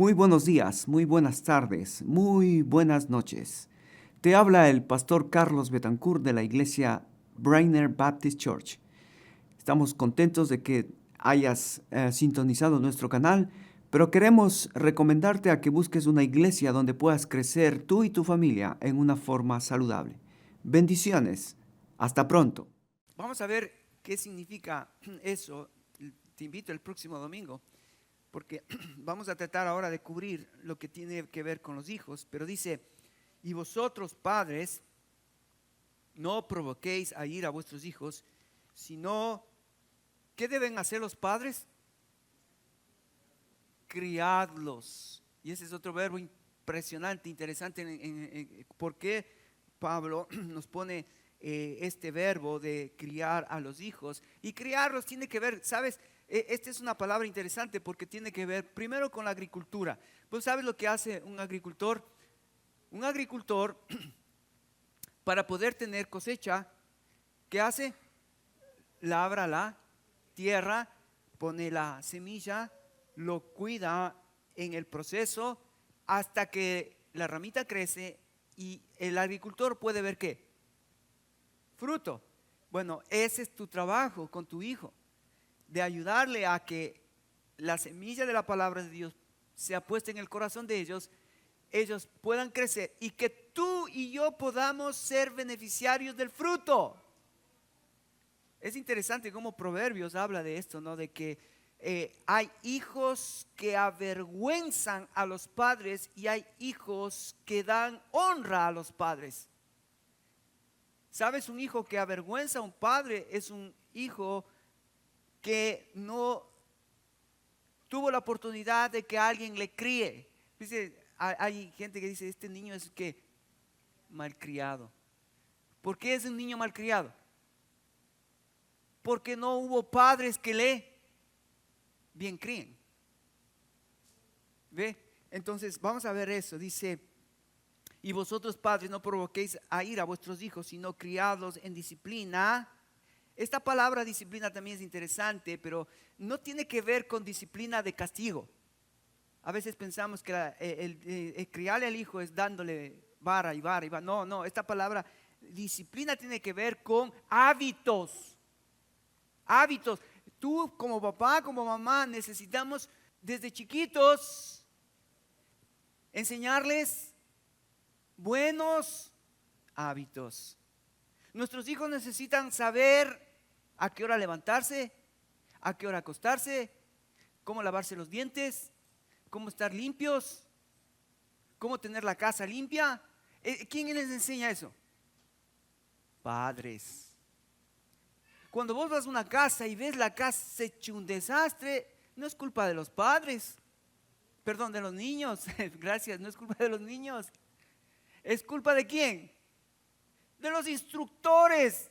Muy buenos días, muy buenas tardes, muy buenas noches. Te habla el pastor Carlos Betancourt de la iglesia Brainer Baptist Church. Estamos contentos de que hayas sintonizado nuestro canal, pero queremos recomendarte a que busques una iglesia donde puedas crecer tú y tu familia en una forma saludable. Bendiciones. Hasta pronto. Vamos a ver qué significa eso. Te invito el próximo domingo, porque vamos a tratar ahora de cubrir lo que tiene que ver con los hijos, pero dice, y vosotros padres, no provoquéis a ir a vuestros hijos, sino, ¿qué deben hacer los padres? Criadlos. Y ese es otro verbo impresionante, interesante, ¿por qué Pablo nos pone este verbo de criar a los hijos? Y criarlos tiene que ver, ¿sabes? Esta es una palabra interesante porque tiene que ver primero con la agricultura. Pues ¿sabes lo que hace un agricultor? Un agricultor para poder tener cosecha, ¿qué hace? Labra la tierra, pone la semilla, lo cuida en el proceso hasta que la ramita crece y el agricultor puede ver ¿qué? Fruto. Bueno, ese es tu trabajo con tu hijo, de ayudarle a que la semilla de la palabra de Dios sea puesta en el corazón de ellos puedan crecer y que tú y yo podamos ser beneficiarios del fruto. Es interesante cómo Proverbios habla de esto, ¿no? De que hay hijos que avergüenzan a los padres y hay hijos que dan honra a los padres. ¿Sabes? Un hijo que avergüenza a un padre es un hijo que no tuvo la oportunidad de que alguien le críe. Dice, hay gente que dice, este niño es que malcriado. ¿Por qué es un niño malcriado? Porque no hubo padres que le bien críen. ¿Ve? Entonces vamos a ver eso. Dice, y vosotros padres no provoquéis a ir a vuestros hijos, sino criadlos en disciplina. Esta palabra disciplina también es interesante, pero no tiene que ver con disciplina de castigo. A veces pensamos que el criarle al hijo es dándole vara y vara y vara. No, esta palabra disciplina tiene que ver con hábitos. Hábitos. Tú como papá, como mamá, necesitamos desde chiquitos enseñarles buenos hábitos. Nuestros hijos necesitan saber a qué hora levantarse, a qué hora acostarse, cómo lavarse los dientes, cómo estar limpios, cómo tener la casa limpia. ¿Quién les enseña eso? Padres. Cuando vos vas a una casa y ves la casa hecha un desastre, no es culpa de los padres, perdón, de los niños. Gracias, no es culpa de los niños. ¿Es culpa de quién? De los instructores.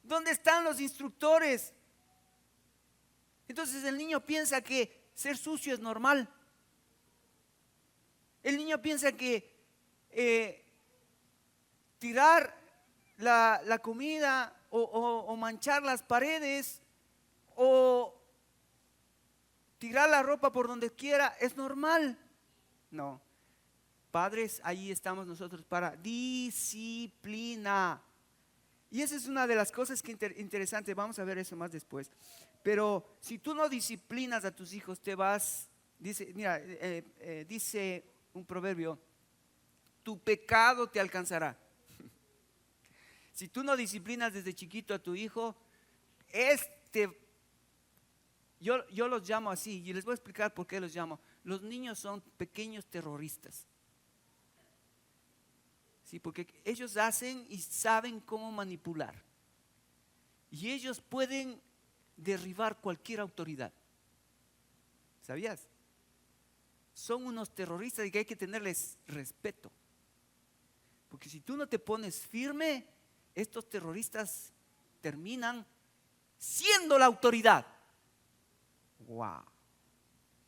¿Dónde están los instructores? Entonces el niño piensa que ser sucio es normal. El niño piensa que tirar la comida o manchar las paredes o tirar la ropa por donde quiera es normal. No. Padres, ahí estamos nosotros para disciplina. Y esa es una de las cosas que interesante, vamos a ver eso más después. Pero si tú no disciplinas a tus hijos, te vas, dice, mira, dice un proverbio, tu pecado te alcanzará. Si tú no disciplinas desde chiquito a tu hijo, yo los llamo así, y les voy a explicar por qué los llamo. Los niños son pequeños terroristas. Sí, porque ellos hacen y saben cómo manipular. Y ellos pueden derribar cualquier autoridad. ¿Sabías? Son unos terroristas y que hay que tenerles respeto. Porque si tú no te pones firme, estos terroristas terminan siendo la autoridad. Wow.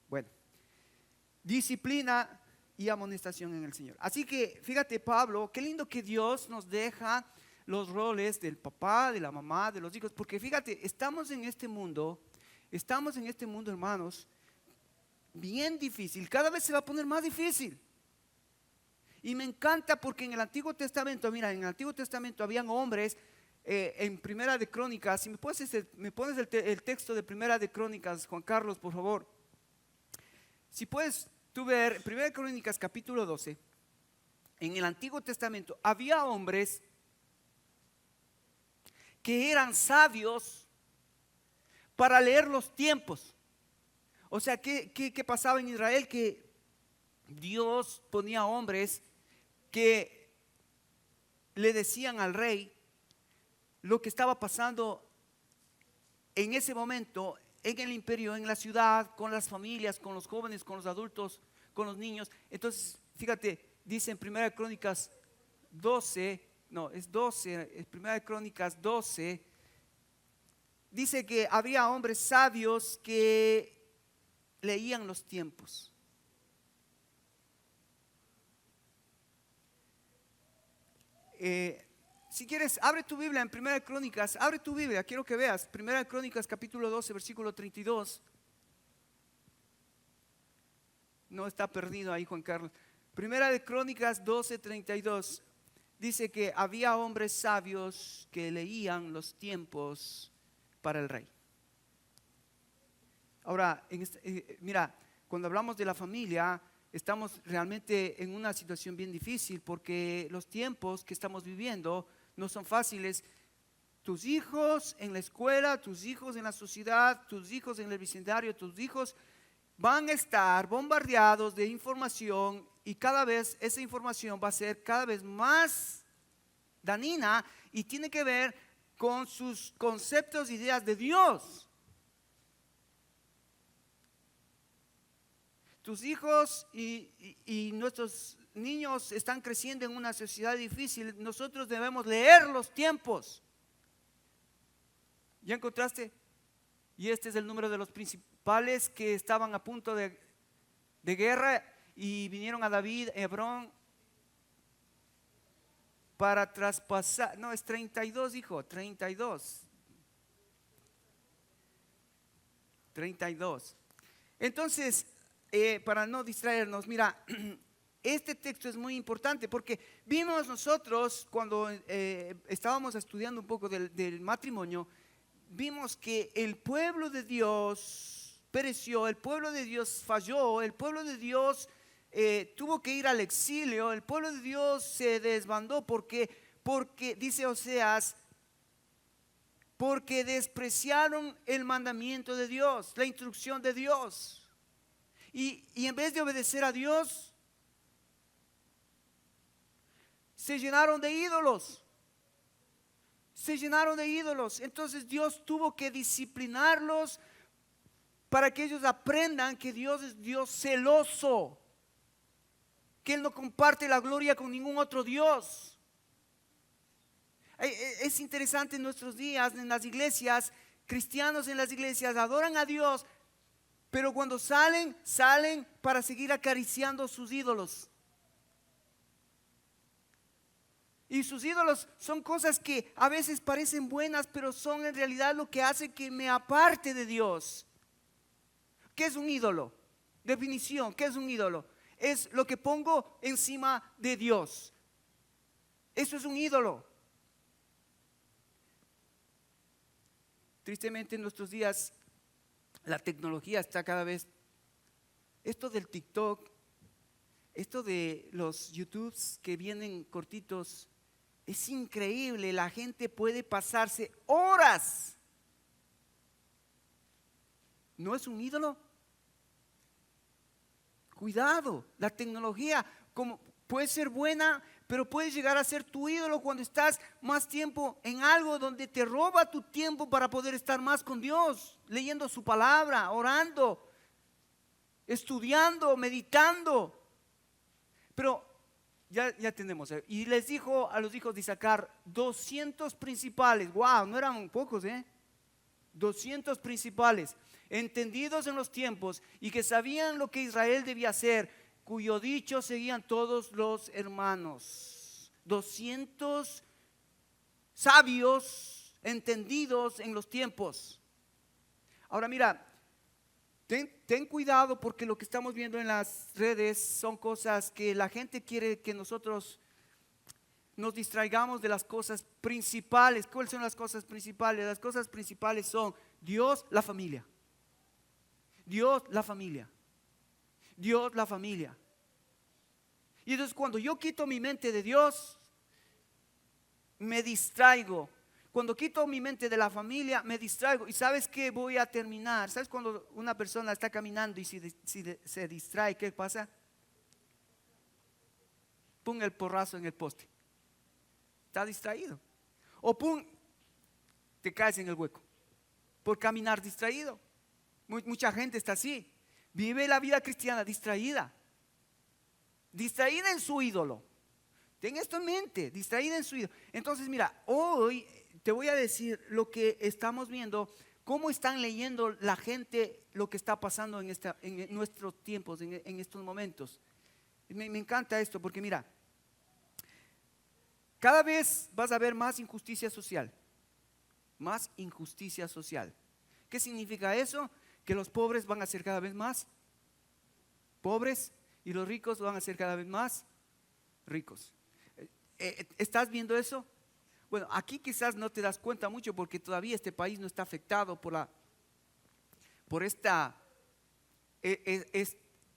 Bueno, disciplina y amonestación en el Señor. Así que fíjate, Pablo, qué lindo que Dios nos deja los roles del papá, de la mamá, de los hijos, porque fíjate, estamos en este mundo, hermanos, bien difícil, cada vez se va a poner más difícil. Y me encanta porque en el Antiguo Testamento, mira, en el Antiguo Testamento habían hombres, en Primera de Crónicas, si me pones el texto de Primera de Crónicas, Juan Carlos, por favor. Si puedes tú ver, Primera de Crónicas capítulo 12, en el Antiguo Testamento había hombres que eran sabios para leer los tiempos. O sea, ¿qué pasaba en Israel? Que Dios ponía hombres que le decían al rey lo que estaba pasando en ese momento en el imperio, en la ciudad, con las familias, con los jóvenes, con los adultos, con los niños. Entonces, fíjate, dice en Primera de Crónicas 12, no, es 12, es Primera de Crónicas 12, dice que había hombres sabios que leían los tiempos. Si quieres, abre tu Biblia en Primera de Crónicas, abre tu Biblia, quiero que veas, Primera de Crónicas capítulo 12, versículo 32. No está perdido ahí, Juan Carlos. Primera de Crónicas 12, 32. Dice que había hombres sabios que leían los tiempos para el rey. Ahora, mira, cuando hablamos de la familia, estamos realmente en una situación bien difícil porque los tiempos que estamos viviendo no son fáciles. Tus hijos en la escuela, tus hijos en la sociedad, tus hijos en el vecindario, tus hijos van a estar bombardeados de información y cada vez esa información va a ser cada vez más dañina y tiene que ver con sus conceptos e ideas de Dios. Tus hijos y nuestros niños están creciendo en una sociedad difícil. Nosotros debemos leer los tiempos. ¿Ya encontraste? Y este es el número de los principales que estaban a punto de guerra y vinieron a David, Hebrón, para traspasar. No, es 32, hijo, 32. 32. Entonces, para no distraernos, mira, este texto es muy importante porque vimos nosotros cuando estábamos estudiando un poco del matrimonio, vimos que el pueblo de Dios pereció, el pueblo de Dios falló, el pueblo de Dios tuvo que ir al exilio, el pueblo de Dios se desbandó porque dice Oseas, porque despreciaron el mandamiento de Dios, la instrucción de Dios. Y en vez de obedecer a Dios, se llenaron de ídolos. Se llenaron de ídolos. Entonces Dios tuvo que disciplinarlos para que ellos aprendan que Dios es Dios celoso, que Él no comparte la gloria con ningún otro Dios. Es interesante en nuestros días, en las iglesias, cristianos en las iglesias adoran a Dios, pero cuando salen para seguir acariciando sus ídolos. Y sus ídolos son cosas que a veces parecen buenas, pero son en realidad lo que hace que me aparte de Dios. ¿Qué es un ídolo? Definición, ¿qué es un ídolo? Es lo que pongo encima de Dios. Eso es un ídolo. Tristemente en nuestros días la tecnología está cada vez, esto del TikTok, esto de los YouTubes que vienen cortitos, es increíble, la gente puede pasarse horas. ¿No es un ídolo? Cuidado, la tecnología como puede ser buena, pero puede llegar a ser tu ídolo cuando estás más tiempo en algo donde te roba tu tiempo para poder estar más con Dios, leyendo su palabra, orando, estudiando, meditando. Pero ya tenemos. Y les dijo a los hijos de Isaacar 200 principales. Wow, no eran pocos, 200 principales, entendidos en los tiempos y que sabían lo que Israel debía hacer, cuyo dicho seguían todos los hermanos. 200 sabios entendidos en los tiempos. Ahora mira, Ten cuidado porque lo que estamos viendo en las redes son cosas que la gente quiere que nosotros nos distraigamos de las cosas principales. ¿Cuáles son las cosas principales? Las cosas principales son Dios, la familia. Dios, la familia. Dios, la familia. Y entonces cuando yo quito mi mente de Dios, me distraigo. Cuando quito mi mente de la familia, me distraigo. ¿Y sabes qué? Voy a terminar. ¿Sabes cuando una persona está caminando y se distrae, qué pasa? Pon el porrazo en el poste. Está distraído. O pum, te caes en el hueco. Por caminar distraído. Mucha gente está así. Vive la vida cristiana distraída. Distraída en su ídolo. Ten esto en mente, distraída en su ídolo. Entonces mira, hoy te voy a decir lo que estamos viendo, cómo están leyendo la gente lo que está pasando en nuestros tiempos, en estos momentos. Me encanta esto porque mira, cada vez vas a ver más injusticia social. Más injusticia social. ¿Qué significa eso? Que los pobres van a ser cada vez más pobres y los ricos van a ser cada vez más ricos. ¿Estás viendo eso? Bueno, aquí quizás no te das cuenta mucho porque todavía este país no está afectado por esta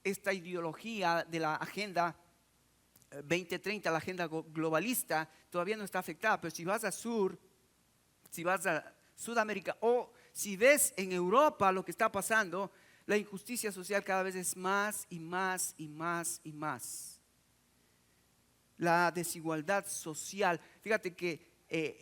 ideología de la agenda 2030, la agenda globalista, todavía no está afectada. Pero si vas si vas a Sudamérica o si ves en Europa lo que está pasando, la injusticia social cada vez es más y más y más y más. La desigualdad social. Fíjate que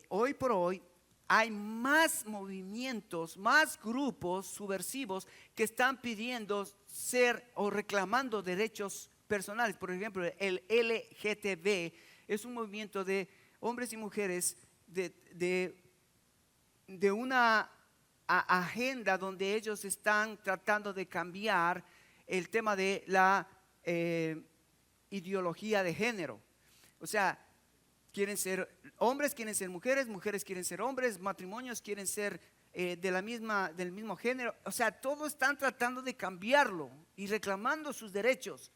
hoy por hoy hay más movimientos, más grupos subversivos que están pidiendo ser o reclamando derechos personales. Por ejemplo, el LGTB es un movimiento de hombres y mujeres de una agenda donde ellos están tratando de cambiar el tema de la ideología de género. O sea, quieren ser hombres, quieren ser mujeres, mujeres quieren ser hombres, matrimonios quieren ser del mismo género. O sea, todos están tratando de cambiarlo y reclamando sus derechos.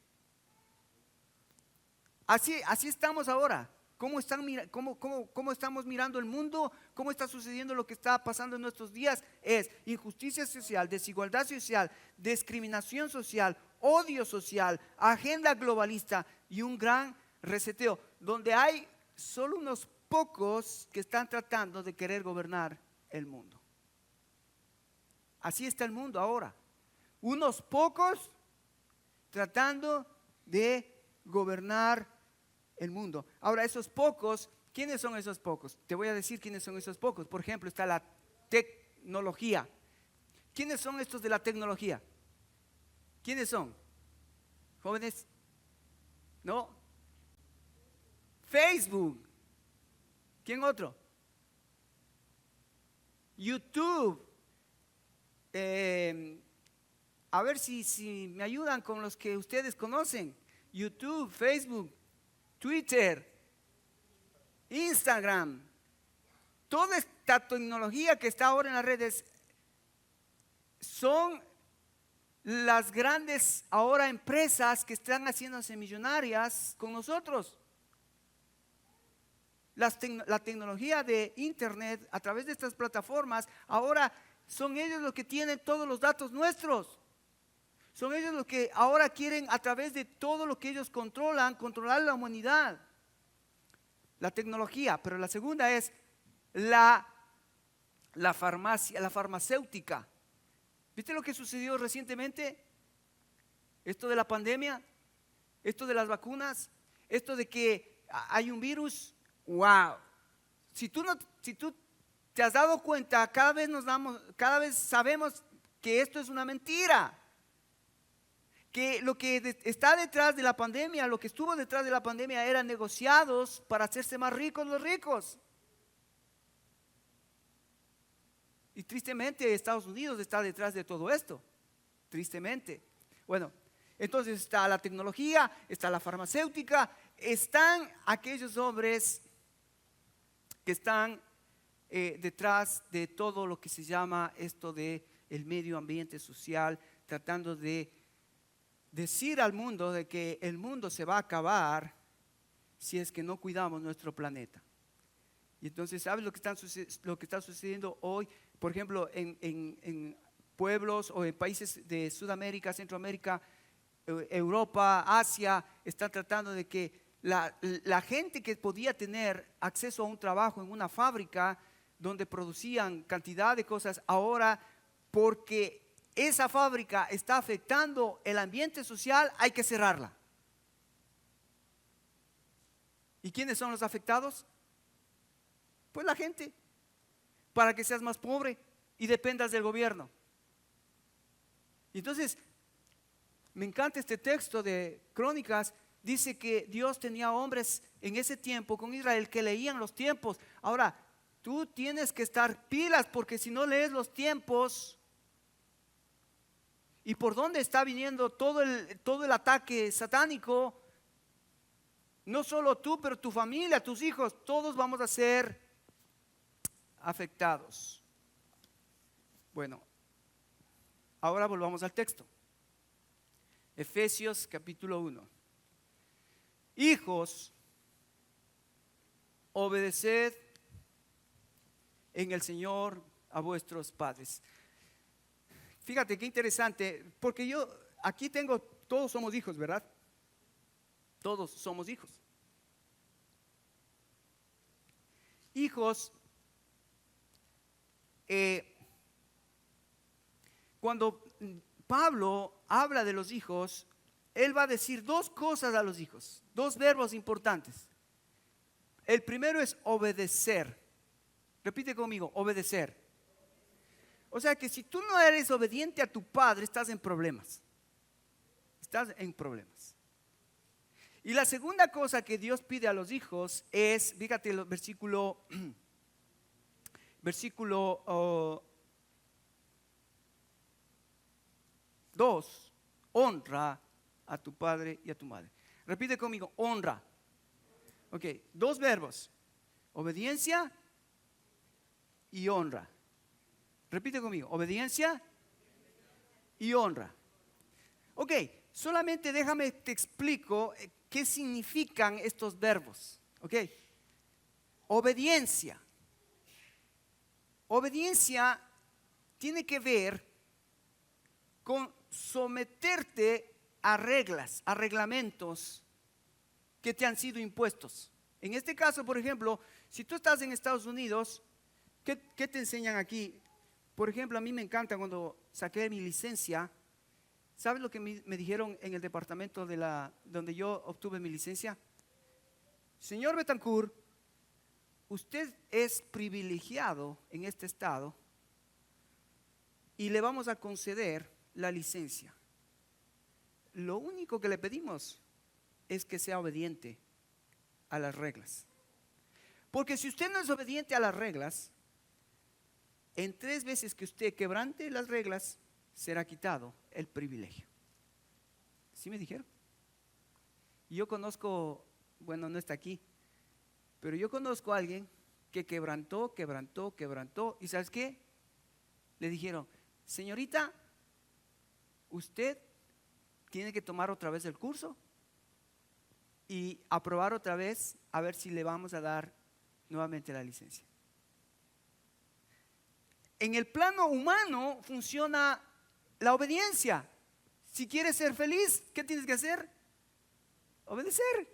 Así estamos ahora. ¿Cómo estamos mirando el mundo? ¿Cómo está sucediendo lo que está pasando en nuestros días? Es injusticia social, desigualdad social, discriminación social, odio social, agenda globalista y un gran reseteo, donde hay solo unos pocos que están tratando de querer gobernar el mundo. Así está el mundo ahora. Unos pocos tratando de gobernar el mundo. Ahora, esos pocos, ¿quiénes son esos pocos? Te voy a decir quiénes son esos pocos. Por ejemplo, está la tecnología. ¿Quiénes son estos de la tecnología? ¿Quiénes son? ¿Jóvenes? ¿No? Facebook. ¿Quién otro? YouTube. A ver si me ayudan con los que ustedes conocen. YouTube, Facebook, Twitter, Instagram. Toda esta tecnología que está ahora en las redes son las grandes ahora empresas que están haciéndose millonarias con nosotros. La tecnología de internet a través de estas plataformas, ahora son ellos los que tienen todos los datos nuestros. Son ellos los que ahora quieren, a través de todo lo que ellos controlan, controlar la humanidad. La tecnología. Pero la segunda es la farmacia, la farmacéutica. ¿Viste lo que sucedió recientemente? Esto de la pandemia, esto de las vacunas, esto de que hay un virus. ¡Wow! Si tú te has dado cuenta, cada vez sabemos que esto es una mentira. Que lo que está detrás de la pandemia, lo que estuvo detrás de la pandemia eran negociados para hacerse más ricos los ricos. Y tristemente Estados Unidos está detrás de todo esto. Tristemente. Bueno, entonces está la tecnología, está la farmacéutica, están aquellos hombres que están detrás de todo lo que se llama esto de el medio ambiente social, tratando de decir al mundo de que el mundo se va a acabar si es que no cuidamos nuestro planeta. Y entonces, ¿sabes lo que está sucediendo hoy? Por ejemplo, en pueblos o en países de Sudamérica, Centroamérica, Europa, Asia, están tratando de que la gente que podía tener acceso a un trabajo en una fábrica donde producían cantidad de cosas, ahora porque esa fábrica está afectando el ambiente social, hay que cerrarla. ¿Y quiénes son los afectados? Pues la gente, para que seas más pobre y dependas del gobierno. Y entonces, me encanta este texto de Crónicas. Dice que Dios tenía hombres en ese tiempo con Israel que leían los tiempos. Ahora, tú tienes que estar pilas, porque si no lees los tiempos y por dónde está viniendo todo el ataque satánico, no solo tú, pero tu familia, tus hijos, todos vamos a ser afectados. Bueno, ahora volvamos al texto. Efesios capítulo 1. Hijos, obedeced en el Señor a vuestros padres. Fíjate qué interesante, porque yo aquí tengo, todos somos hijos, ¿verdad? Todos somos hijos. Hijos, cuando Pablo habla de los hijos, él va a decir dos cosas a los hijos, dos verbos importantes. El primero es obedecer. Repite conmigo, obedecer. O sea que si tú no eres obediente a tu padre, estás en problemas. Estás en problemas. Y la segunda cosa que Dios pide a los hijos es, fíjate el versículo 2, honra a tu padre y a tu madre. Repite conmigo, honra. Ok, dos verbos, obediencia y honra. Repite conmigo, obediencia y honra. Ok, solamente déjame te explico qué significan estos verbos. Ok, obediencia. Obediencia tiene que ver con someterte a reglas, a reglamentos que te han sido impuestos. En este caso, por ejemplo, si tú estás en Estados Unidos, ¿qué te enseñan aquí? Por ejemplo, a mí me encanta cuando saqué mi licencia. ¿Sabes lo que me dijeron en el departamento donde yo obtuve mi licencia? Señor Betancourt, usted es privilegiado en este estado y le vamos a conceder la licencia. Lo único que le pedimos es que sea obediente a las reglas. Porque si usted no es obediente a las reglas, en 3 veces que usted quebrante las reglas, será quitado el privilegio. ¿Sí me dijeron? Y yo conozco, bueno, no está aquí, pero yo conozco a alguien que quebrantó, y ¿sabes qué? Le dijeron, señorita, usted tiene que tomar otra vez el curso y aprobar otra vez a ver si le vamos a dar nuevamente la licencia. En el plano humano funciona la obediencia. Si quieres ser feliz, ¿qué tienes que hacer? Obedecer.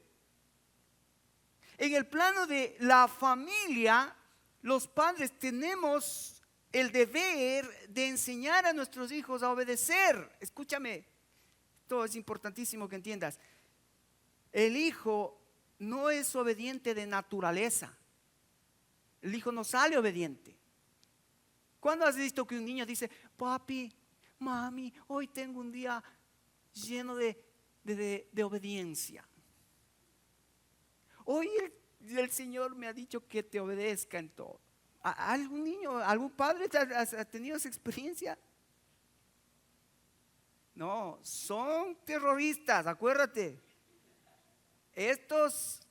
En el plano de la familia, los padres tenemos el deber de enseñar a nuestros hijos a obedecer. Escúchame, esto es importantísimo que entiendas. El hijo no es obediente de naturaleza. El hijo no sale obediente. ¿Cuándo has visto que un niño dice, papi, mami, hoy tengo un día lleno de obediencia? Hoy el Señor me ha dicho que te obedezca en todo. ¿Algún niño, algún padre ha tenido esa experiencia? No, son terroristas, acuérdate. Estos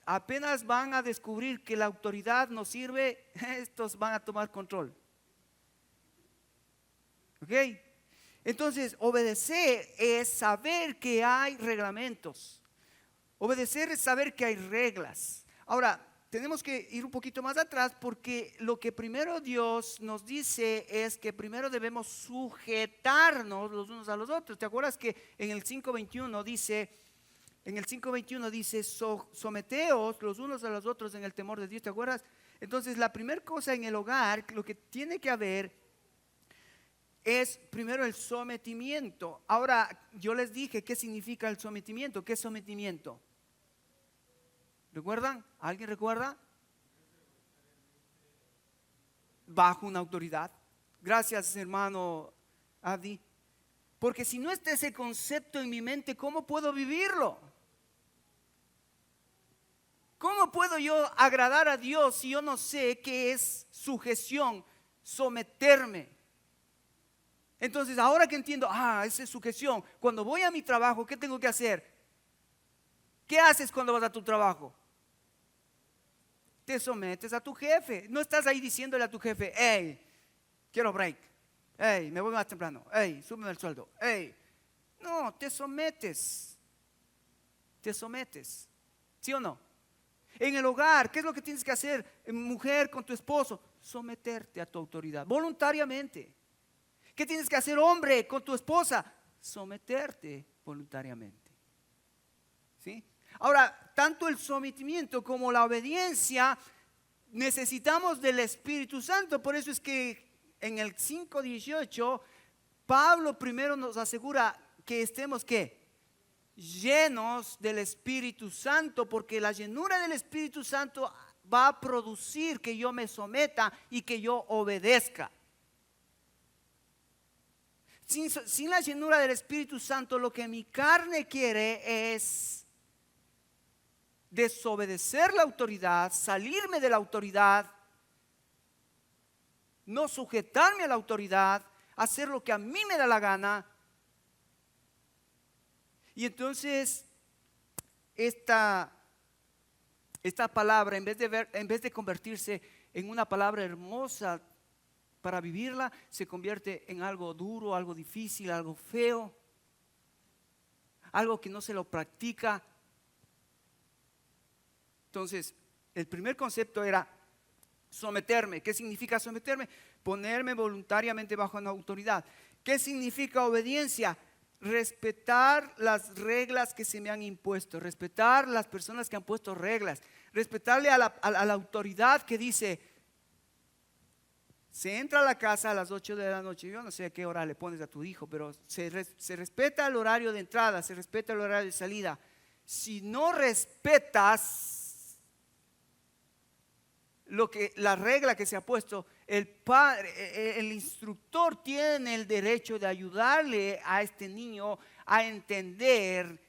apenas van a descubrir que la autoridad no sirve, estos van a tomar control. ¿Ok? Entonces, obedecer es saber que hay reglamentos. Obedecer es saber que hay reglas. Ahora, tenemos que ir un poquito más atrás porque lo que primero Dios nos dice es que primero debemos sujetarnos los unos a los otros. ¿Te acuerdas que en el 5:21 dice, someteos los unos a los otros en el temor de Dios? ¿Te acuerdas? Entonces, la primera cosa en el hogar, lo que tiene que haber es primero el sometimiento. Ahora, yo les dije qué significa el sometimiento. ¿Qué es sometimiento? ¿Recuerdan? ¿Alguien recuerda? Bajo una autoridad. Gracias, hermano Adi. Porque si no está ese concepto en mi mente, ¿cómo puedo vivirlo? ¿Cómo puedo yo agradar a Dios si yo no sé qué es sujeción, someterme? Entonces, ahora que entiendo, esa es sujeción. Cuando voy a mi trabajo, ¿qué tengo que hacer? ¿Qué haces cuando vas a tu trabajo? Te sometes a tu jefe. No estás ahí diciéndole a tu jefe, hey, quiero break. Hey, me voy más temprano. Hey, súbeme el sueldo. Hey. No, te sometes. Te sometes. ¿Sí o no? En el hogar, ¿qué es lo que tienes que hacer? Mujer con tu esposo, someterte a tu autoridad, voluntariamente. ¿Qué tienes que hacer, hombre, con tu esposa? Someterte voluntariamente. ¿Sí? Ahora, tanto el sometimiento como la obediencia necesitamos del Espíritu Santo. Por eso es que en el 5:18 Pablo primero nos asegura que estemos ¿qué? Llenos del Espíritu Santo, porque la llenura del Espíritu Santo va a producir que yo me someta y que yo obedezca. Sin la llenura del Espíritu Santo, lo que mi carne quiere es desobedecer la autoridad, salirme de la autoridad, no sujetarme a la autoridad, hacer lo que a mí me da la gana. Y entonces esta palabra, en vez de convertirse en una palabra hermosa para vivirla, se convierte en algo duro, algo difícil, algo feo, algo que no se lo practica. Entonces, el primer concepto era someterme. ¿Qué significa someterme? Ponerme voluntariamente bajo una autoridad. ¿Qué significa obediencia? Respetar las reglas que se me han impuesto, respetar las personas que han puesto reglas, respetarle a la autoridad que dice, se entra a la casa a las 8 de la noche. Yo no sé a qué hora le pones a tu hijo, pero se respeta el horario de entrada, se respeta el horario de salida. Si no respetas la regla que se ha puesto, el padre, el instructor tiene el derecho de ayudarle a este niño a entender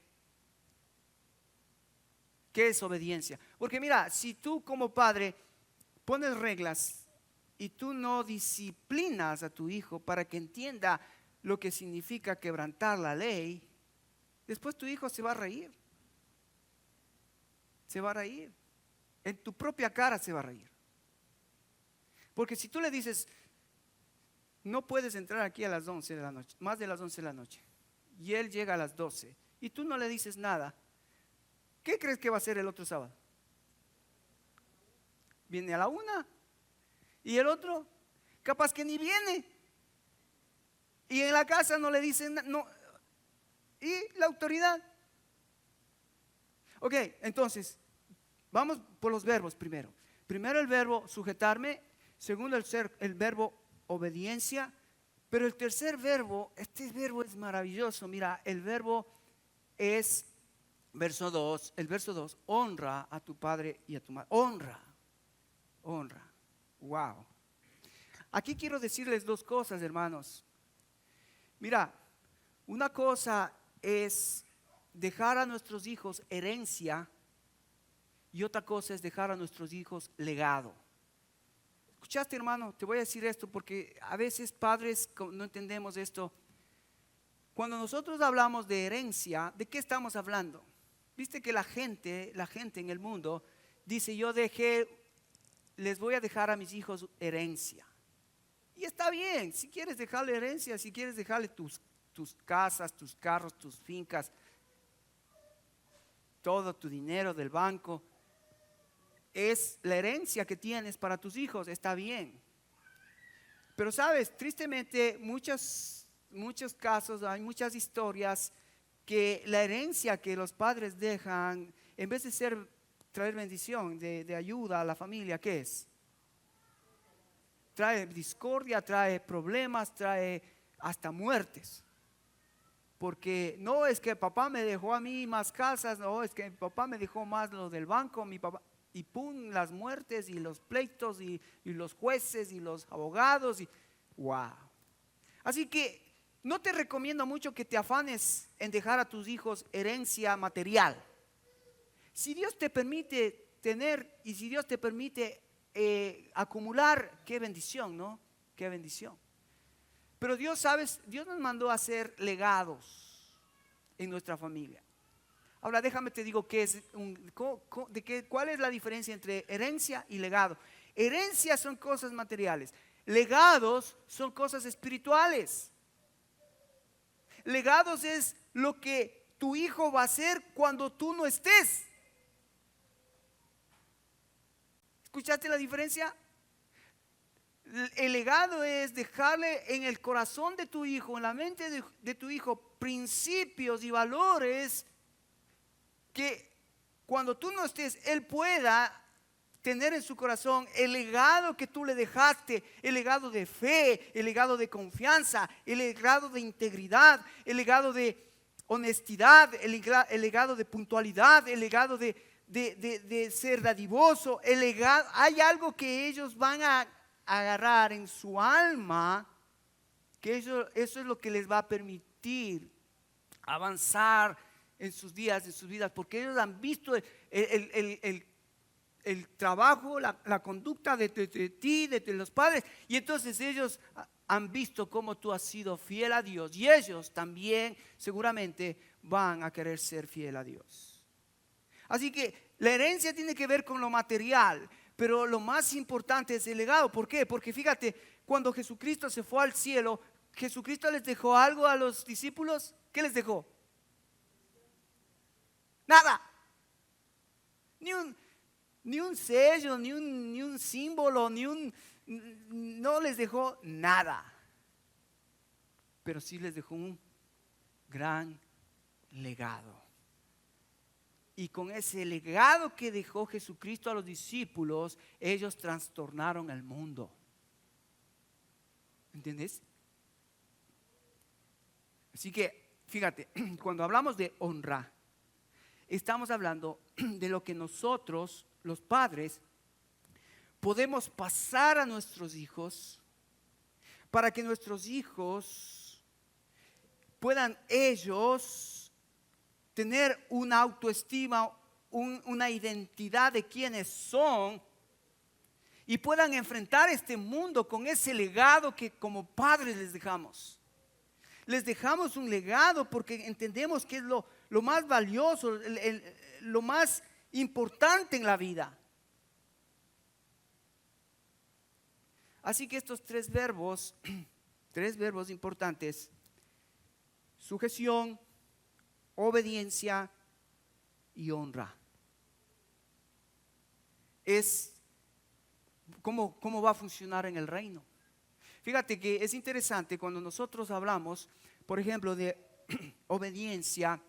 qué es obediencia. Porque mira, si tú como padre pones reglas y tú no disciplinas a tu hijo para que entienda lo que significa quebrantar la ley, después tu hijo se va a reír. Se va a reír. En tu propia cara se va a reír. Porque si tú le dices, no puedes entrar aquí a las 11 de la noche, más de las 11 de la noche, y él llega a las 12, y tú no le dices nada, ¿qué crees que va a hacer el otro sábado? Viene a la 1, y el otro, capaz que ni viene, y en la casa no le dicen, no, y la autoridad. Ok, entonces, vamos por los verbos primero. Primero el verbo sujetarme, segundo el verbo obediencia, pero el tercer verbo, este verbo es maravilloso. Mira, el verbo es, el verso 2, honra a tu padre y a tu madre. Honra. Wow. Aquí quiero decirles dos cosas, hermanos. Mira, una cosa es dejar a nuestros hijos herencia y otra cosa es dejar a nuestros hijos legado. ¿Escuchaste, hermano? Te voy a decir esto porque a veces padres no entendemos esto. Cuando nosotros hablamos de herencia, ¿de qué estamos hablando? Viste que la gente en el mundo dice, les voy a dejar a mis hijos herencia. Y está bien, si quieres dejarle herencia, si quieres dejarle tus casas, tus carros, tus fincas, todo tu dinero del banco, es la herencia que tienes para tus hijos, está bien. Pero sabes, tristemente muchos casos, hay muchas historias que la herencia que los padres dejan, en vez de traer bendición, de ayuda a la familia, ¿qué es? Trae discordia, trae problemas, trae hasta muertes. Porque no es que papá me dejó a mí más casas, no, es que papá me dejó más lo del banco, mi papá, y pum, las muertes y los pleitos y los jueces y los abogados, y wow. Así que no te recomiendo mucho que te afanes en dejar a tus hijos herencia material. Si Dios te permite tener y si Dios te permite acumular, qué bendición, ¿no? Qué bendición. Pero Dios, ¿sabes? Dios nos mandó a hacer legados en nuestra familia. Ahora déjame te digo cuál es la diferencia entre herencia y legado. Herencia son cosas materiales. Legados son cosas espirituales. Legados es lo que tu hijo va a hacer cuando tú no estés. ¿Escuchaste la diferencia? El legado es dejarle en el corazón de tu hijo, en la mente de tu hijo, principios y valores que cuando tú no estés, él pueda tener en su corazón el legado que tú le dejaste, el legado de fe, el legado de confianza, el legado de integridad, el legado de honestidad, el legado de puntualidad, el legado de ser dadivoso, el legado. Hay algo que ellos van a agarrar en su alma, que eso es lo que les va a permitir avanzar en sus días, en sus vidas, porque ellos han visto el trabajo, la conducta de ti, de los padres, y entonces ellos han visto cómo tú has sido fiel a Dios, y ellos también seguramente van a querer ser fiel a Dios. Así que la herencia tiene que ver con lo material, pero lo más importante es el legado. ¿Por qué? Porque fíjate, cuando Jesucristo se fue al cielo, Jesucristo les dejó algo a los discípulos. ¿Qué les dejó? Nada. Ni un sello, ni un símbolo, no les dejó nada. Pero sí les dejó un gran legado. Y con ese legado que dejó Jesucristo a los discípulos, ellos trastornaron el mundo. ¿Entiendes? Así que, fíjate, cuando hablamos de honra, estamos hablando de lo que nosotros, los padres, podemos pasar a nuestros hijos para que nuestros hijos puedan ellos tener una autoestima, una identidad de quienes son y puedan enfrentar este mundo con ese legado que como padres les dejamos. Les dejamos un legado porque entendemos que es lo más valioso, lo más importante en la vida. Así que estos tres verbos importantes: sujeción, obediencia y honra. Es cómo va a funcionar en el reino. Fíjate que es interesante cuando nosotros hablamos, por ejemplo, de obediencia.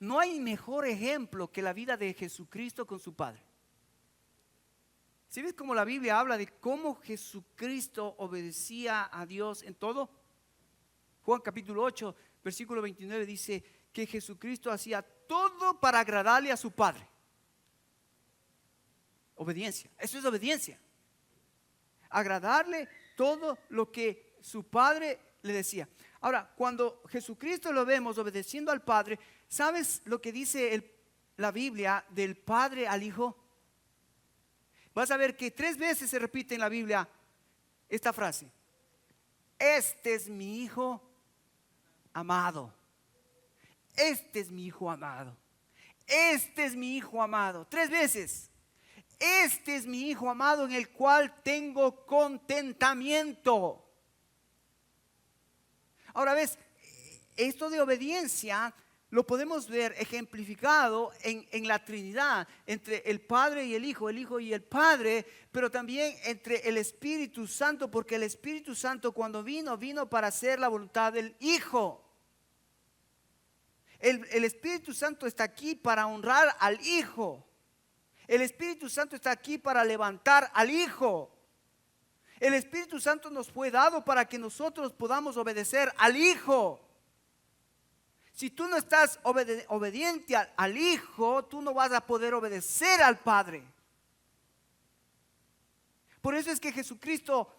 No hay mejor ejemplo que la vida de Jesucristo con su Padre. ¿Sí ves cómo la Biblia habla de cómo Jesucristo obedecía a Dios en todo? Juan capítulo 8, versículo 29 dice que Jesucristo hacía todo para agradarle a su Padre. Obediencia, eso es obediencia. Agradarle todo lo que su Padre le decía. Ahora, cuando Jesucristo lo vemos obedeciendo al Padre, ¿sabes lo que dice la Biblia del Padre al Hijo? Vas a ver que 3 veces se repite en la Biblia esta frase: este es mi Hijo amado. Este es mi Hijo amado. Este es mi Hijo amado. 3 veces. este es mi Hijo amado en el cual tengo contentamiento. Ahora ves, esto de obediencia lo podemos ver ejemplificado en la Trinidad, entre el Padre y el Hijo y el Padre, pero también entre el Espíritu Santo, porque el Espíritu Santo cuando vino para hacer la voluntad del Hijo. El Espíritu Santo está aquí para honrar al Hijo. El Espíritu Santo está aquí para levantar al Hijo. El Espíritu Santo nos fue dado para que nosotros podamos obedecer al Hijo. Si tú no estás obediente al Hijo, tú no vas a poder obedecer al Padre. Por eso es que Jesucristo,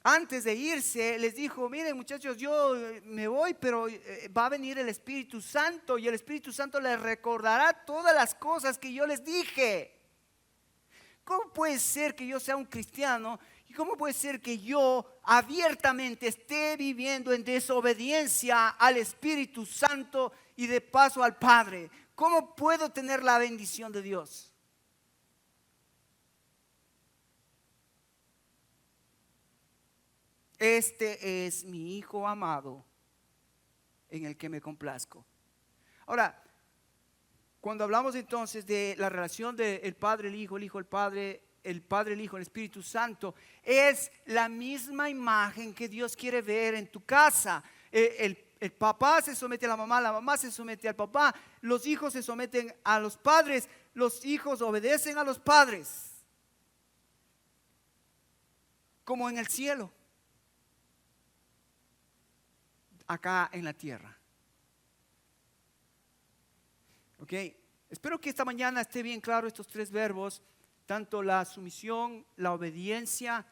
antes de irse, les dijo: miren muchachos, yo me voy, pero va a venir el Espíritu Santo, y el Espíritu Santo les recordará todas las cosas que yo les dije. ¿Cómo puede ser que yo sea un cristiano? ¿Y cómo puede ser que yo abiertamente esté viviendo en desobediencia al Espíritu Santo y de paso al Padre? ¿Cómo puedo tener la bendición de Dios? Este es mi Hijo amado en el que me complazco. Ahora, cuando hablamos entonces de la relación del Padre, el Hijo, el Padre, el Hijo, el Espíritu Santo, es la misma imagen que Dios quiere ver en tu casa. El papá se somete a la mamá se somete al papá, los hijos se someten a los padres, los hijos obedecen a los padres, como en el cielo, acá en la tierra. Ok, espero que esta mañana esté bien claro estos tres verbos, tanto la sumisión, la obediencia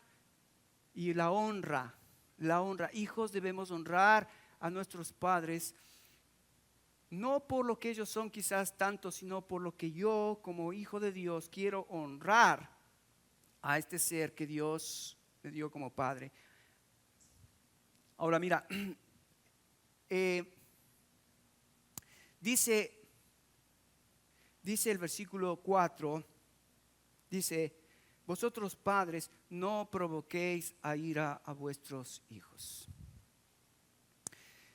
y la honra. La honra. Hijos, debemos honrar a nuestros padres, no por lo que ellos son quizás tanto, sino por lo que yo como hijo de Dios quiero honrar a este ser que Dios me dio como padre. Ahora mira, dice el versículo 4, dice: vosotros padres no provoquéis a ira a vuestros hijos.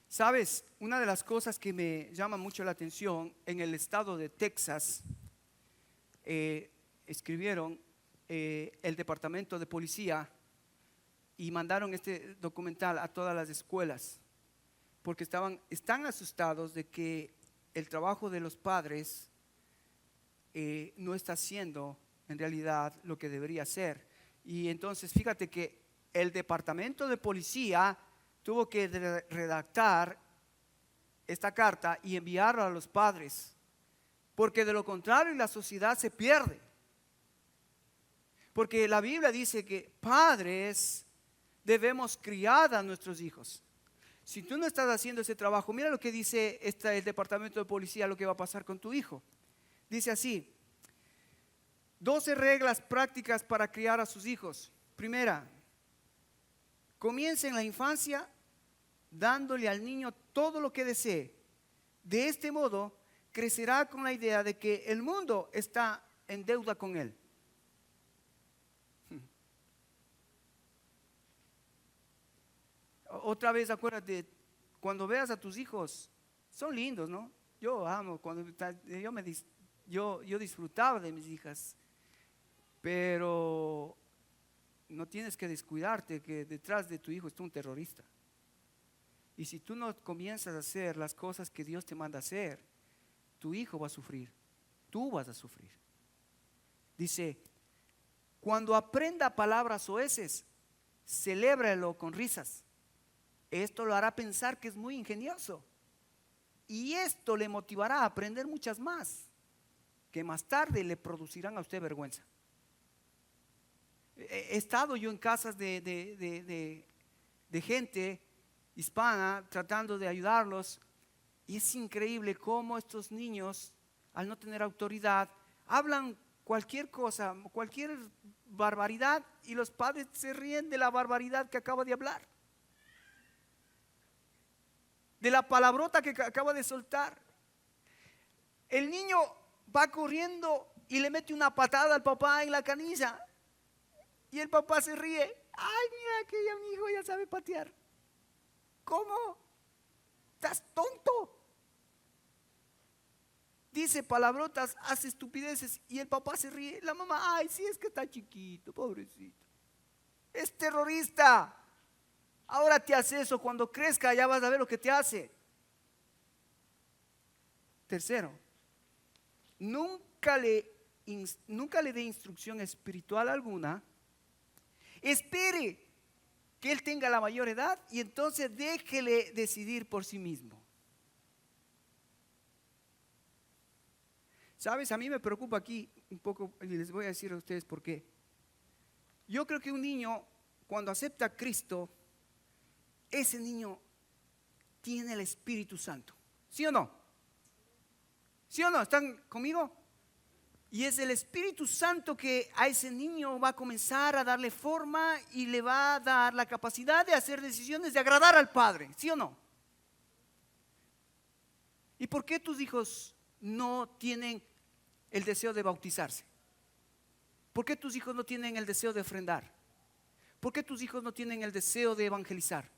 Sabes, una de las cosas que me llama mucho la atención, en el estado de Texas, escribieron el departamento de policía y mandaron este documental a todas las escuelas, porque están asustados de que el trabajo de los padres no está haciendo en realidad lo que debería ser. Y entonces fíjate que el departamento de policía tuvo que redactar esta carta y enviarla a los padres, porque de lo contrario la sociedad se pierde. Porque la Biblia dice que padres debemos criar a nuestros hijos. Si tú no estás haciendo ese trabajo, mira lo que dice el departamento de policía, lo que va a pasar con tu hijo. Dice así: 12 reglas prácticas para criar a sus hijos. Primera, comience en la infancia dándole al niño todo lo que desee. De este modo, crecerá con la idea de que el mundo está en deuda con él. Otra vez, acuérdate, cuando veas a tus hijos, son lindos, ¿no? Yo amo, yo disfrutaba de mis hijas, pero no tienes que descuidarte que detrás de tu hijo está un terrorista. Y si tú no comienzas a hacer las cosas que Dios te manda hacer, tu hijo va a sufrir, tú vas a sufrir. Dice: cuando aprenda palabras soeces, celébralo con risas. Esto lo hará pensar que es muy ingenioso, y esto le motivará a aprender muchas más, que más tarde le producirán a usted vergüenza. He estado yo en casas de gente hispana tratando de ayudarlos, y es increíble cómo estos niños, al no tener autoridad, hablan cualquier cosa, cualquier barbaridad, y los padres se ríen de la barbaridad que acaba de hablar, de la palabrota que acaba de soltar. El niño va corriendo y le mete una patada al papá en la canilla. Y el papá se ríe. Ay, mira que ya mi hijo ya sabe patear. ¿Cómo? ¿Estás tonto? Dice palabrotas, hace estupideces y el papá se ríe. La mamá, ay, sí, es que está chiquito, pobrecito. Es terrorista. Ahora te hace eso, cuando crezca ya vas a ver lo que te hace. Tercero, nunca le dé instrucción espiritual alguna. Espere que él tenga la mayor edad y entonces déjele decidir por sí mismo. ¿Sabes? A mí me preocupa aquí un poco y les voy a decir a ustedes por qué. Yo creo que un niño, cuando acepta a Cristo, ese niño tiene el Espíritu Santo. ¿Sí o no? ¿Sí o no? ¿Están conmigo? Y es el Espíritu Santo que a ese niño va a comenzar a darle forma y le va a dar la capacidad de hacer decisiones, de agradar al Padre. ¿Sí o no? ¿Y por qué tus hijos no tienen el deseo de bautizarse? ¿Por qué tus hijos no tienen el deseo de ofrendar? ¿Por qué tus hijos no tienen el deseo de evangelizar?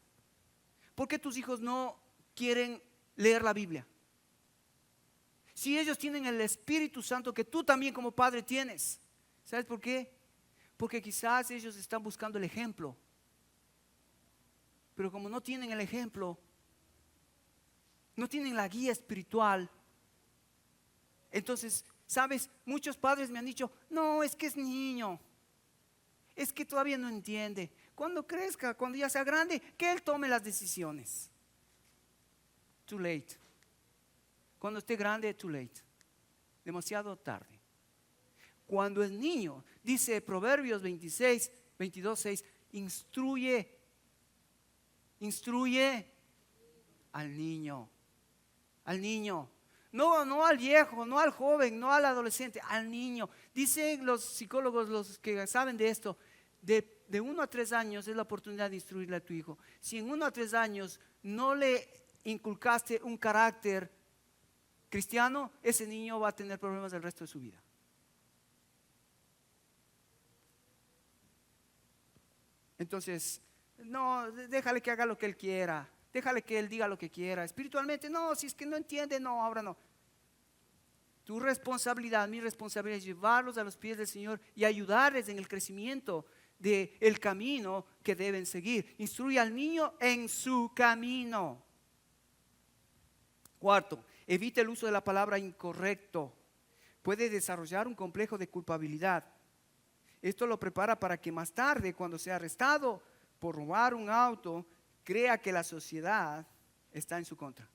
¿Por qué tus hijos no quieren leer la Biblia? Si ellos tienen el Espíritu Santo que tú también como padre tienes. ¿Sabes por qué? Porque quizás ellos están buscando el ejemplo. Pero como no tienen el ejemplo, no tienen la guía espiritual, entonces, ¿sabes? Muchos padres me han dicho, no, es que es niño. Es que todavía no entiende. Cuando crezca, cuando ya sea grande, que él tome las decisiones. Too late. Cuando esté grande, too late. Demasiado tarde. Cuando es niño, dice Proverbios 22:6, instruye al niño. Al niño. No al viejo, no al joven, no al adolescente, al niño. Dicen los psicólogos, los que saben de esto, de 1 a 3 años es la oportunidad de instruirle a tu hijo. Si en 1 a 3 años no le inculcaste un carácter cristiano, ese niño va a tener problemas el resto de su vida. Entonces, no, déjale que haga lo que él quiera, déjale que él diga lo que quiera. Espiritualmente, no, si es que no entiende, no, ahora no. Tu responsabilidad, mi responsabilidad es llevarlos a los pies del Señor y ayudarles en el crecimiento del camino que deben seguir. Instruye al niño en su camino. Cuarto, evita el uso de la palabra incorrecto. Puede desarrollar un complejo de culpabilidad. Esto lo prepara para que más tarde, cuando sea arrestado por robar un auto, crea que la sociedad está en su contra.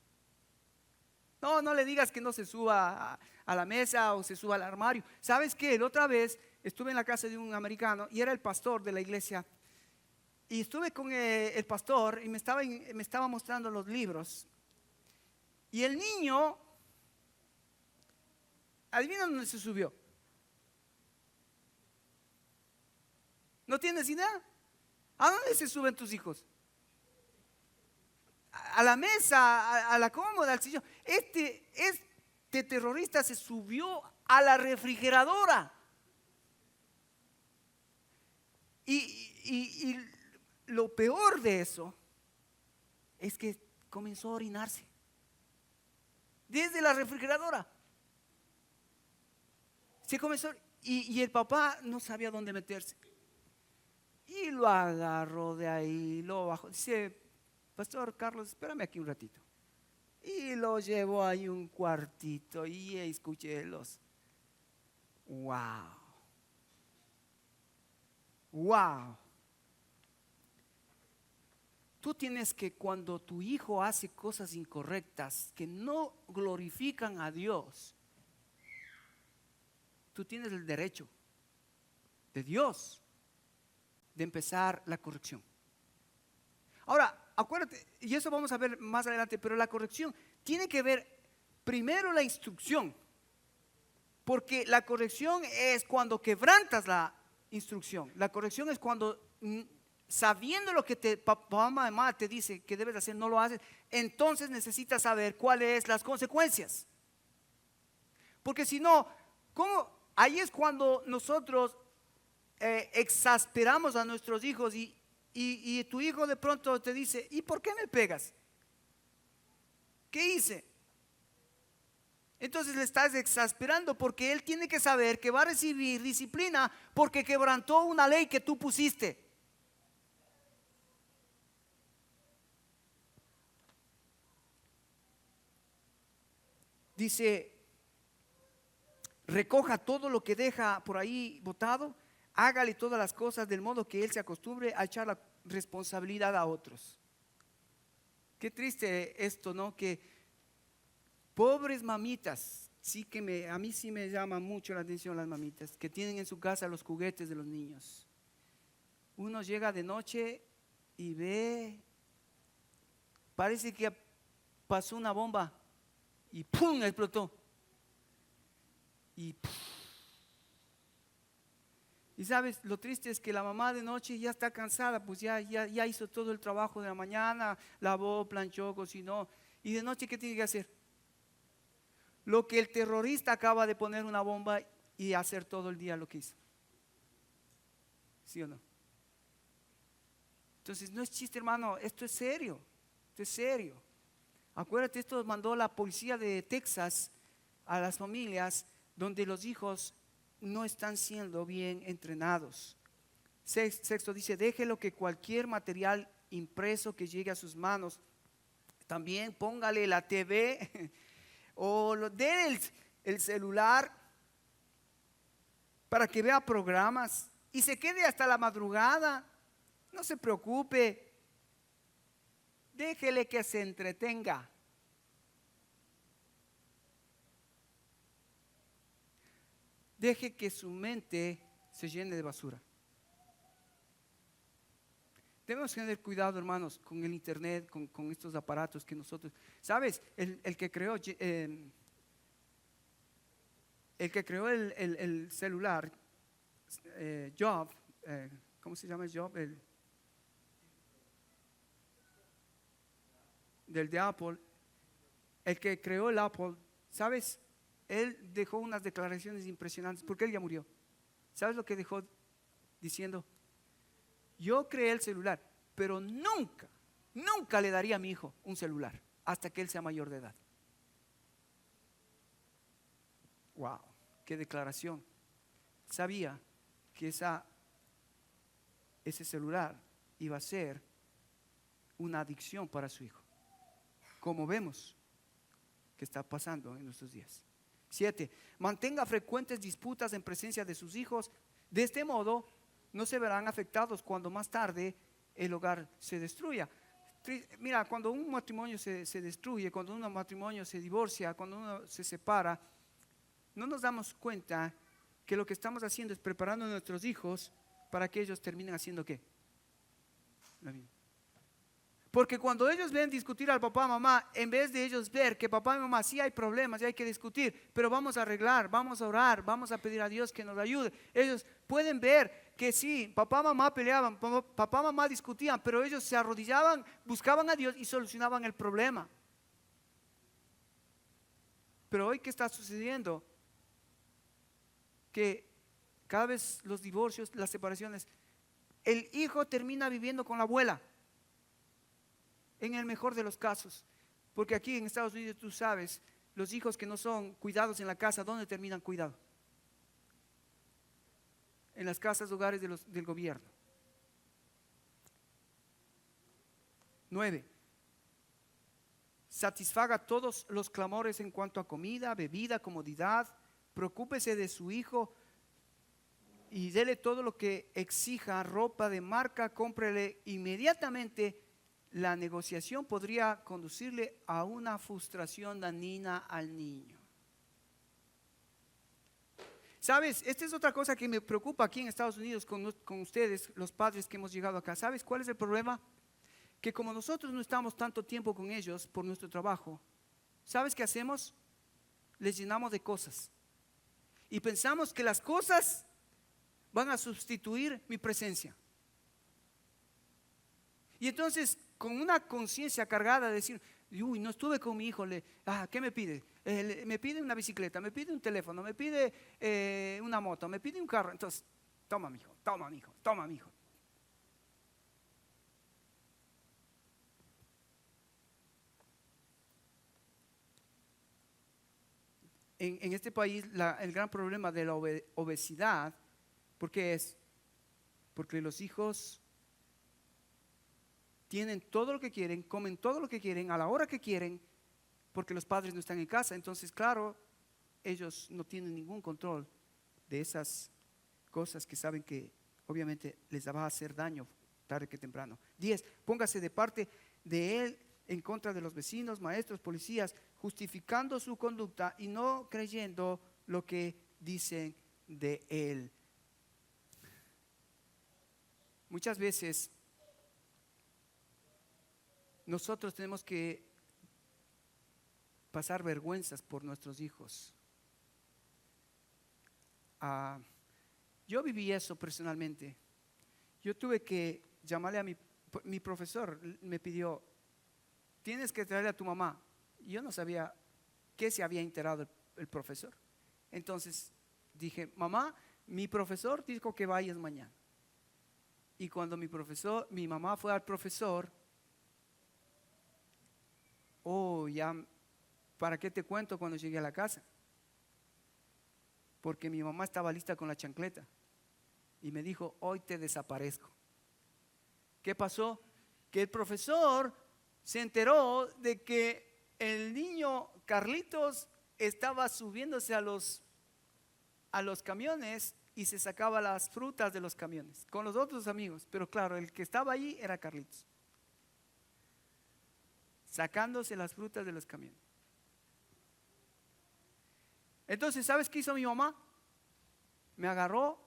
No le digas que no se suba a la mesa o se suba al armario. ¿Sabes qué? La otra vez estuve en la casa de un americano y era el pastor de la iglesia. Y estuve con el pastor y me estaba mostrando los libros. Y el niño, adivina dónde se subió. ¿No tienes idea? ¿A dónde se suben tus hijos? A la mesa, a la cómoda, al sillón. Este terrorista se subió a la refrigeradora. Y lo peor de eso es que comenzó a orinarse desde la refrigeradora. Se comenzó y el papá no sabía dónde meterse. Y lo agarró de ahí, lo bajó. Dice, Pastor Carlos, espérame aquí un ratito. Y lo llevó ahí un cuartito y escuché los wow. Tú tienes que, cuando tu hijo hace cosas incorrectas que no glorifican a Dios, tú tienes el derecho de Dios de empezar la corrección. Ahora, acuérdate, y eso vamos a ver más adelante, pero la corrección tiene que ver primero la instrucción, porque la corrección es cuando quebrantas la instrucción. La corrección es cuando, sabiendo lo que papá, mamá te dice que debes hacer, no lo haces. Entonces necesitas saber cuáles son las consecuencias. Porque si no, ¿cómo ahí es cuando nosotros exasperamos a nuestros hijos y tu hijo de pronto te dice, ¿y por qué me pegas? ¿Qué hice? Entonces le estás exasperando porque él tiene que saber que va a recibir disciplina porque quebrantó una ley que tú pusiste. Dice, recoja todo lo que deja por ahí botado, hágale todas las cosas del modo que él se acostumbre a echar la responsabilidad a otros. Qué triste esto, ¿no? Que pobres mamitas, sí que a mí sí me llama mucho la atención las mamitas, que tienen en su casa los juguetes de los niños. Uno llega de noche y ve, parece que pasó una bomba y ¡pum! Explotó. Y sabes, lo triste es que la mamá de noche ya está cansada, pues ya hizo todo el trabajo de la mañana, lavó, planchó, cocinó. Y de noche, ¿qué tiene que hacer? Lo que el terrorista acaba de poner una bomba y hacer todo el día lo que hizo. ¿Sí o no? Entonces, no es chiste, hermano, esto es serio. Esto es serio. Acuérdate, esto mandó la policía de Texas a las familias donde los hijos no están siendo bien entrenados. Sexto dice, déjelo que cualquier material impreso que llegue a sus manos, también póngale la TV o dé el celular para que vea programas y se quede hasta la madrugada. No se preocupe, déjele que se entretenga. Deje que su mente se llene de basura. Debemos tener cuidado, hermanos, con el internet, con estos aparatos que nosotros, ¿sabes? El que creó el celular, Job, ¿cómo se llama Job? Del de Apple, el que creó el Apple, ¿sabes? Él dejó unas declaraciones impresionantes porque él ya murió. ¿Sabes lo que dejó diciendo? Yo creé el celular, pero nunca le daría a mi hijo un celular hasta que él sea mayor de edad. Wow, qué declaración. Sabía que ese celular iba a ser una adicción para su hijo, como vemos que está pasando en nuestros días. 7. Mantenga frecuentes disputas en presencia de sus hijos. De este modo, no se verán afectados cuando más tarde el hogar se destruya. Mira, cuando un matrimonio se destruye, cuando un matrimonio se divorcia, cuando uno se separa, no nos damos cuenta que lo que estamos haciendo es preparando a nuestros hijos para que ellos terminen haciendo ¿qué? La misma. Porque cuando ellos ven discutir al papá, mamá, en vez de ellos ver que papá y mamá sí hay problemas y hay que discutir, pero vamos a arreglar, vamos a orar, vamos a pedir a Dios que nos ayude. Ellos pueden ver que sí, papá y mamá peleaban, papá y mamá discutían, pero ellos se arrodillaban, buscaban a Dios y solucionaban el problema. Pero hoy, ¿qué está sucediendo? Que cada vez los divorcios, las separaciones, el hijo termina viviendo con la abuela. En el mejor de los casos, porque aquí en Estados Unidos tú sabes, los hijos que no son cuidados en la casa, ¿dónde terminan cuidados? En las casas hogares del gobierno. 9. Satisfaga todos los clamores en cuanto a comida, bebida, comodidad. Preocúpese de su hijo y dele todo lo que exija, ropa de marca, cómprele inmediatamente. La negociación podría conducirle a una frustración dañina al niño. ¿Sabes? Esta es otra cosa que me preocupa aquí en Estados Unidos con ustedes, los padres que hemos llegado acá. ¿Sabes cuál es el problema? Que como nosotros no estamos tanto tiempo con ellos por nuestro trabajo, ¿sabes qué hacemos? Les llenamos de cosas. Y pensamos que las cosas van a sustituir mi presencia. Y entonces, con una conciencia cargada de decir, uy, no estuve con mi hijo, ¿qué me pide? Me pide una bicicleta, me pide un teléfono, me pide una moto, me pide un carro. Entonces, toma, mijo, toma, mijo, toma, mijo. En este país el gran problema de la obesidad, ¿porque es? Porque los hijos tienen todo lo que quieren, comen todo lo que quieren, a la hora que quieren, porque los padres no están en casa. Entonces, claro, ellos no tienen ningún control de esas cosas que saben que obviamente les va a hacer daño tarde que temprano. 10. Póngase de parte de él en contra de los vecinos, maestros, policías, justificando su conducta y no creyendo lo que dicen de él. Muchas veces nosotros tenemos que pasar vergüenzas por nuestros hijos. Yo viví eso personalmente. Yo tuve que llamarle a mi profesor, me pidió, tienes que traerle a tu mamá. Yo no sabía qué se había enterado el profesor. Entonces dije, mamá, mi profesor dijo que vayas mañana. Y cuando mi mamá fue al profesor, ya, ¿para qué te cuento cuando llegué a la casa? Porque mi mamá estaba lista con la chancleta y me dijo, hoy te desaparezco. ¿Qué pasó? Que el profesor se enteró de que el niño Carlitos estaba subiéndose a los camiones y se sacaba las frutas de los camiones con los otros amigos, pero claro, el que estaba allí era Carlitos, sacándose las frutas de los camiones. Entonces, ¿sabes qué hizo mi mamá? Me agarró,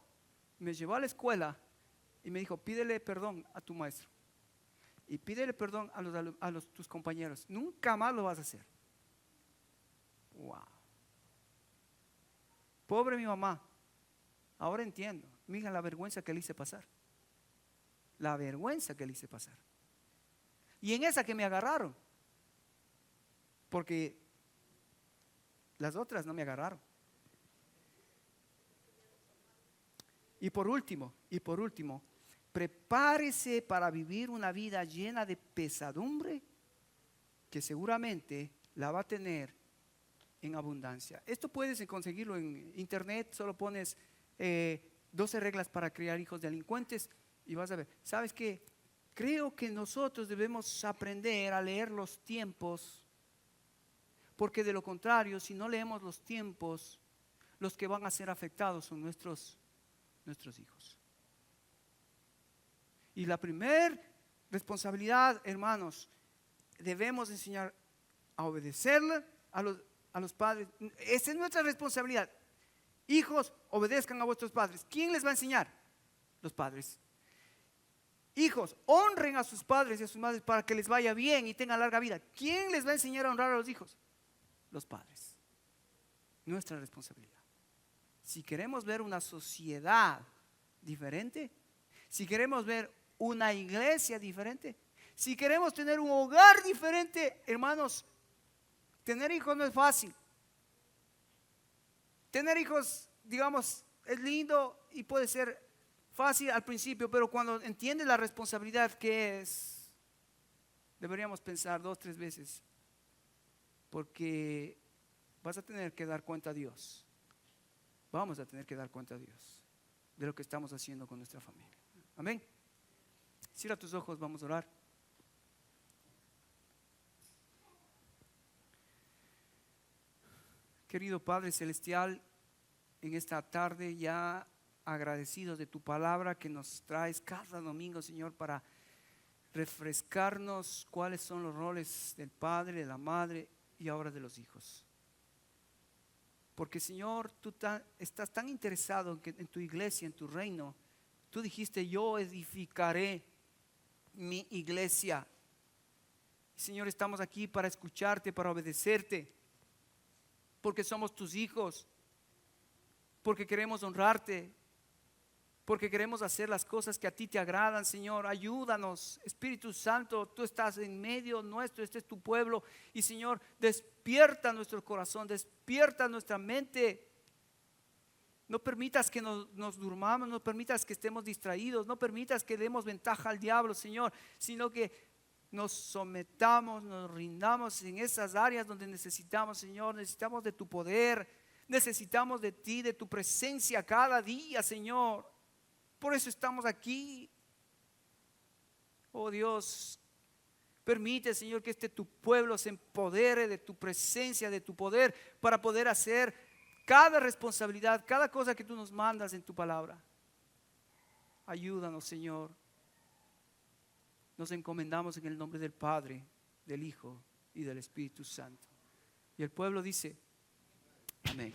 me llevó a la escuela y me dijo, pídele perdón a tu maestro y pídele perdón a tus compañeros, nunca más lo vas a hacer. Wow. Pobre mi mamá. Ahora entiendo, mira la vergüenza que le hice pasar. La vergüenza que le hice pasar. Y en esa que me agarraron, porque las otras no me agarraron. Y por último, prepárese para vivir una vida llena de pesadumbre que seguramente la va a tener en abundancia. Esto puedes conseguirlo en internet, solo pones 12 reglas para criar hijos delincuentes y vas a ver. ¿Sabes qué? Creo que nosotros debemos aprender a leer los tiempos, porque de lo contrario, si no leemos los tiempos, los que van a ser afectados son nuestros hijos. Y la primera responsabilidad, hermanos, debemos enseñar a obedecerle a los padres. Esa es nuestra responsabilidad. Hijos, obedezcan a vuestros padres. ¿Quién les va a enseñar? Los padres. Hijos, honren a sus padres y a sus madres para que les vaya bien y tengan larga vida. ¿Quién les va a enseñar a honrar a los hijos? Los padres. Nuestra responsabilidad. Si queremos ver una sociedad diferente, si queremos ver una iglesia diferente, si queremos tener un hogar diferente, hermanos, tener hijos no es fácil. Tener hijos, digamos, es lindo y puede ser fácil al principio, pero cuando entiendes la responsabilidad que es, deberíamos pensar 2, 3 veces, porque vas a tener que dar cuenta a Dios. Vamos a tener que dar cuenta a Dios de lo que estamos haciendo con nuestra familia. Amén. Cierra tus ojos, vamos a orar. Querido Padre Celestial, en esta tarde ya agradecidos de tu palabra que nos traes cada domingo, Señor, para refrescarnos cuáles son los roles del Padre, de la Madre y ahora de los hijos. Porque, Señor, tú estás tan interesado en tu iglesia, en tu reino. Tú dijiste, yo edificaré mi iglesia. Señor, estamos aquí para escucharte, para obedecerte, porque somos tus hijos, porque queremos honrarte, porque queremos hacer las cosas que a ti te agradan, Señor. Ayúdanos, Espíritu Santo, tú estás en medio nuestro, este es tu pueblo. Y Señor, despierta nuestro corazón, despierta nuestra mente. No permitas que nos durmamos, no permitas que estemos distraídos, no permitas que demos ventaja al diablo, Señor, sino que nos sometamos, nos rindamos en esas áreas donde necesitamos, Señor. Necesitamos de tu poder, necesitamos de ti, de tu presencia cada día, Señor. Por eso estamos aquí. Oh Dios, permite, Señor, que tu pueblo se empodere de tu presencia, de tu poder, para poder hacer cada responsabilidad, cada cosa que tú nos mandas en tu palabra. Ayúdanos, Señor. Nos encomendamos en el nombre del Padre, del Hijo y del Espíritu Santo. Y el pueblo dice, amén.